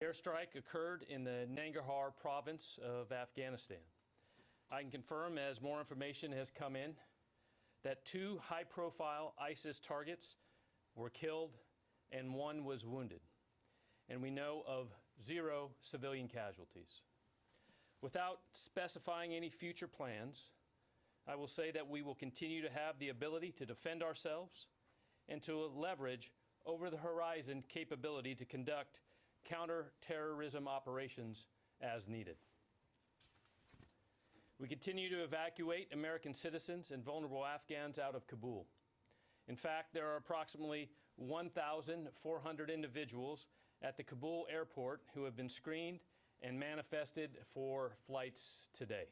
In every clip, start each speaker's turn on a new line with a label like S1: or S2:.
S1: Airstrike occurred in the Nangarhar province of Afghanistan. I can confirm, as more information has come in, that 2 high-profile ISIS targets were killed and 1 was wounded. And we know of 0 civilian casualties. Without specifying any future plans, I will say that we will continue to have the ability to defend ourselves and to leverage over-the-horizon capability to conduct counter-terrorism operations as needed. We continue to evacuate American citizens and vulnerable Afghans out of Kabul. In fact, there are approximately 1,400 individuals at the Kabul airport who have been screened and manifested for flights today.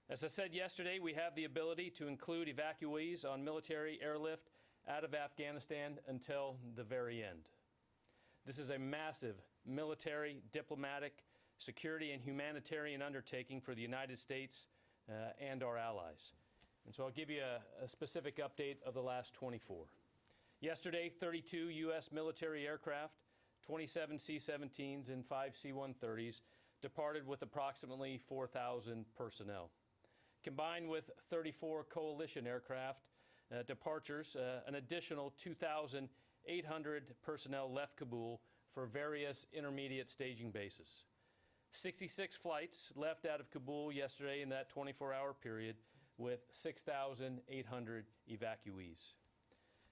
S1: As I said yesterday, we have the ability to include evacuees on military airlift out of Afghanistan until the very end. This is a massive military, diplomatic, security, and humanitarian undertaking for the United States and our allies. And so I'll give you a specific update of the last 24. Yesterday, 32 U.S. military aircraft, 27 C-17s, and 5 C-130s departed with approximately 4,000 personnel. Combined with 34 coalition aircraft departures, an additional 2,800 personnel left Kabul for various intermediate staging bases. 66 flights left out of Kabul yesterday in that 24-hour period, with 6,800 evacuees.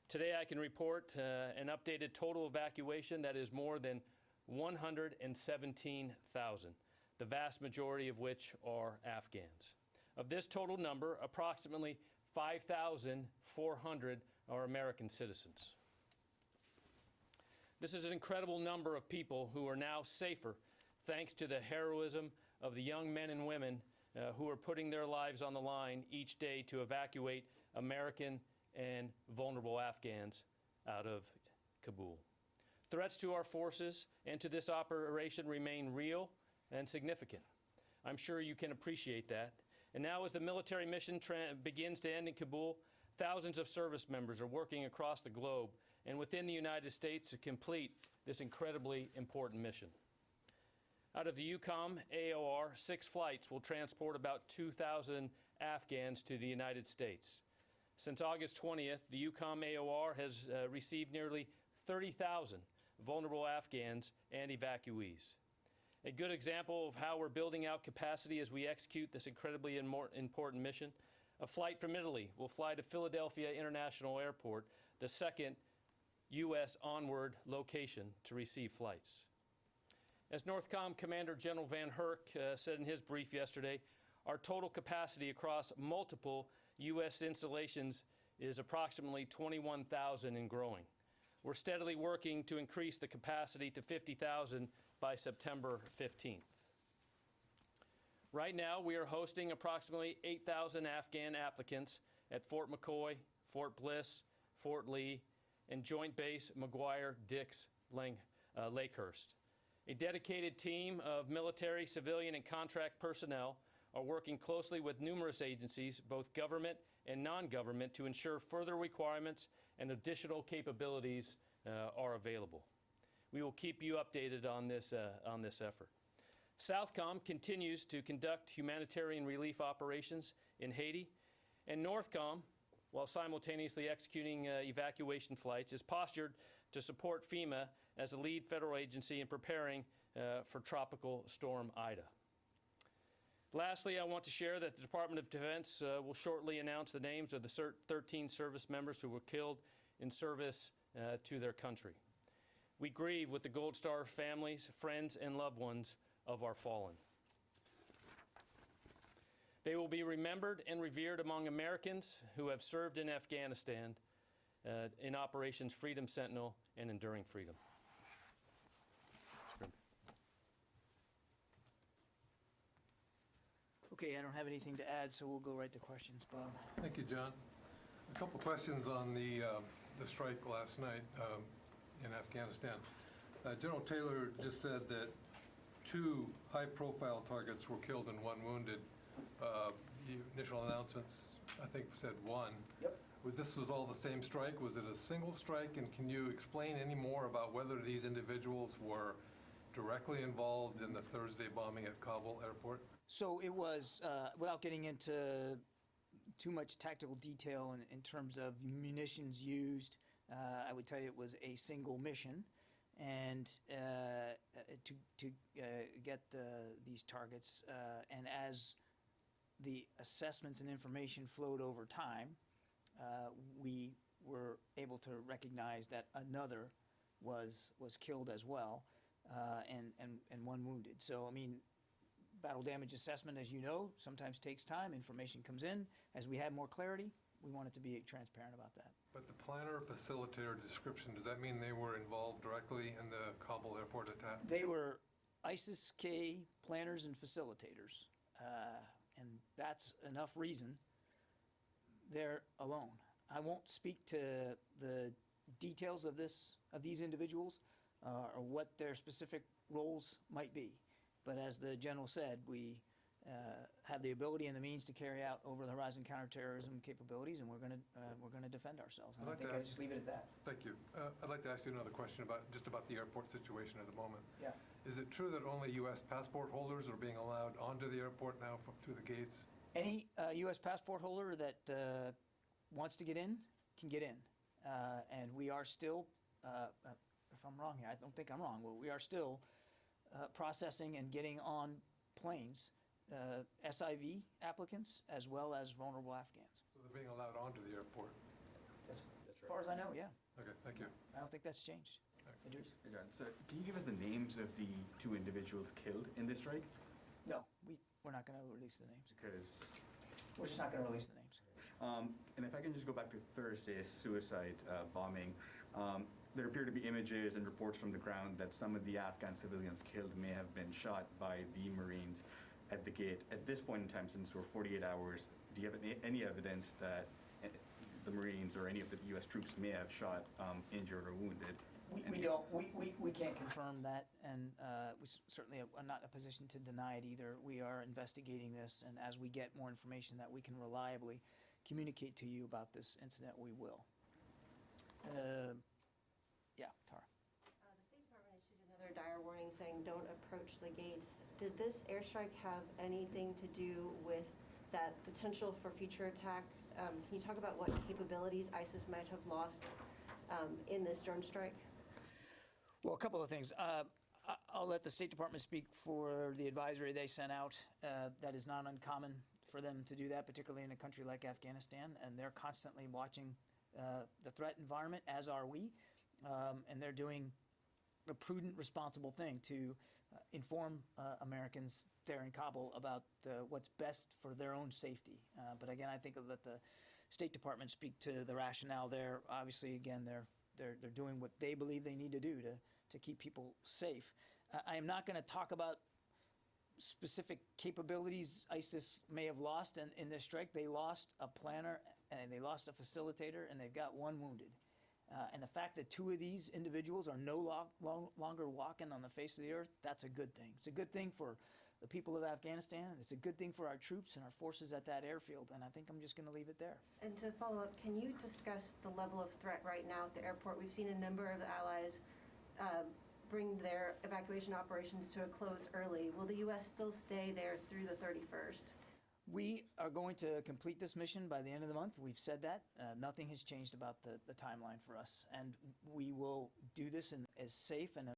S1: Today I can report an updated total evacuation that is more than 117,000, the vast majority of which are Afghans. Of this total number, approximately 5,400 are American citizens. This is an incredible number of people who are now safer thanks to the heroism of the young men and women who are putting their lives on the line each day to evacuate American and vulnerable Afghans out of Kabul. Threats to our forces and to this operation remain real and significant. I'm sure you can appreciate that. And now, as the military mission begins to end in Kabul, thousands of service members are working across the globe and within the United States to complete this incredibly important mission. Out of the EUCOM AOR, 6 flights will transport about 2,000 Afghans to the United States. Since August 20th, the EUCOM AOR has received nearly 30,000 vulnerable Afghans and evacuees. A good example of how we're building out capacity as we execute this incredibly important mission, a flight from Italy will fly to Philadelphia International Airport, the 2nd U.S. onward location to receive flights. As NORTHCOM Commander General Van Herk said in his brief yesterday, our total capacity across multiple U.S. installations is approximately 21,000 and growing. We're steadily working to increase the capacity to 50,000 by September 15th. Right now, we are hosting approximately 8,000 Afghan applicants at Fort McCoy, Fort Bliss, Fort Lee, and Joint Base McGuire-Dix Lakehurst. A dedicated team of military, civilian, and contract personnel are working closely with numerous agencies, both government and non-government, to ensure further requirements and additional capabilities are available. We will keep you updated on this effort. SOUTHCOM continues to conduct humanitarian relief operations in Haiti, and NORTHCOM, while simultaneously executing evacuation flights, is postured to support FEMA as a lead federal agency in preparing for Tropical Storm Ida. Lastly, I want to share that the Department of Defense will shortly announce the names of the 13 service members who were killed in service to their country. We grieve with the Gold Star families, friends, and loved ones of our fallen. They will be remembered and revered among Americans who have served in Afghanistan in Operations Freedom Sentinel and Enduring Freedom.
S2: Okay, I don't have anything to add, so we'll go right to questions. Bob.
S3: Thank you, John. A couple questions on the strike last night in Afghanistan. General Taylor just said that 2 high-profile targets were killed and 1 wounded. The initial announcements, I think, said 1.
S2: Yep.
S3: This was all the same strike? Was it a single strike? And can you explain any more about whether these individuals were directly involved in the Thursday bombing at Kabul airport?
S2: So it was, without getting into too much tactical detail in terms of munitions used, I would tell you it was a single mission. And to get these targets, and as the assessments and information flowed over time, we were able to recognize that another was killed as well, and one wounded. So, I mean, battle damage assessment, as you know, sometimes takes time. Information comes in. As we have more clarity, we wanted to be transparent about that.
S3: But the planner, facilitator description, does that mean they were involved directly in the Kabul airport attack?
S2: They were ISIS-K planners and facilitators, and that's enough reason they're alone. I won't speak to the details of these individuals or what their specific roles might be, but as the general said, we have the ability and the means to carry out over-the-horizon counterterrorism capabilities, and we're going to defend ourselves. And I think I'll just leave it at that.
S3: Thank you. I'd like to ask you another question about the airport situation at the moment.
S2: Yeah.
S3: Is it true that only U.S. passport holders are being allowed onto the airport now through the gates?
S2: Any U.S. passport holder that wants to get in can get in, and we are still, if I'm wrong here, I don't think I'm wrong, but we are still processing and getting on planes SIV applicants as well as vulnerable Afghans.
S3: So they're being allowed onto the airport?
S2: As far as I know, yeah.
S3: Okay, thank you.
S2: I don't think that's changed. Idris?
S4: Hey, John, so can you give us the names of the two individuals killed in this strike?
S2: No, we're not going to release the names.
S4: Because,
S2: We're just not going to release the names.
S4: and if I can just go back to Thursday's suicide bombing, there appear to be images and reports from the ground that some of the Afghan civilians killed may have been shot by the Marines at the gate. At this point in time, since we're 48 hours, do you have any evidence that the Marines or any of the U.S. troops may have shot injured or wounded?
S2: We don't. We can't confirm that, and we certainly are not in a position to deny it either. We are investigating this, and as we get more information that we can reliably communicate to you about this incident, we will. Yeah, Tara.
S5: The State Department issued another dire warning saying don't approach the gates. Did this airstrike have anything to do with that potential for future attack? Can you talk about what capabilities ISIS might have lost in this drone strike?
S2: Well, a couple of things. I'll let the State Department speak for the advisory they sent out. That is not uncommon for them to do that, particularly in a country like Afghanistan, and they're constantly watching the threat environment, as are we, and they're doing a prudent, responsible thing to inform Americans there in Kabul about what's best for their own safety. But again, I think I'll let the State Department speak to the rationale there. Obviously, again, they're doing what they believe they need to do to keep people safe. I am not going to talk about specific capabilities ISIS may have lost in this strike. They lost a planner, and they lost a facilitator, and they've got one wounded. And the fact that two of these individuals are no longer walking on the face of the earth, that's a good thing. It's a good thing for the people of Afghanistan. It's a good thing for our troops and our forces at that airfield, and I think I'm just going to leave it there.
S5: And to follow up, can you discuss the level of threat right now at the airport? We've seen a number of the allies bring their evacuation operations to a close early. Will the U.S. still stay there through the 31st?
S2: We are going to complete this mission by the end of the month. We've said that. Nothing has changed about the timeline for us, and we will do this in as safe and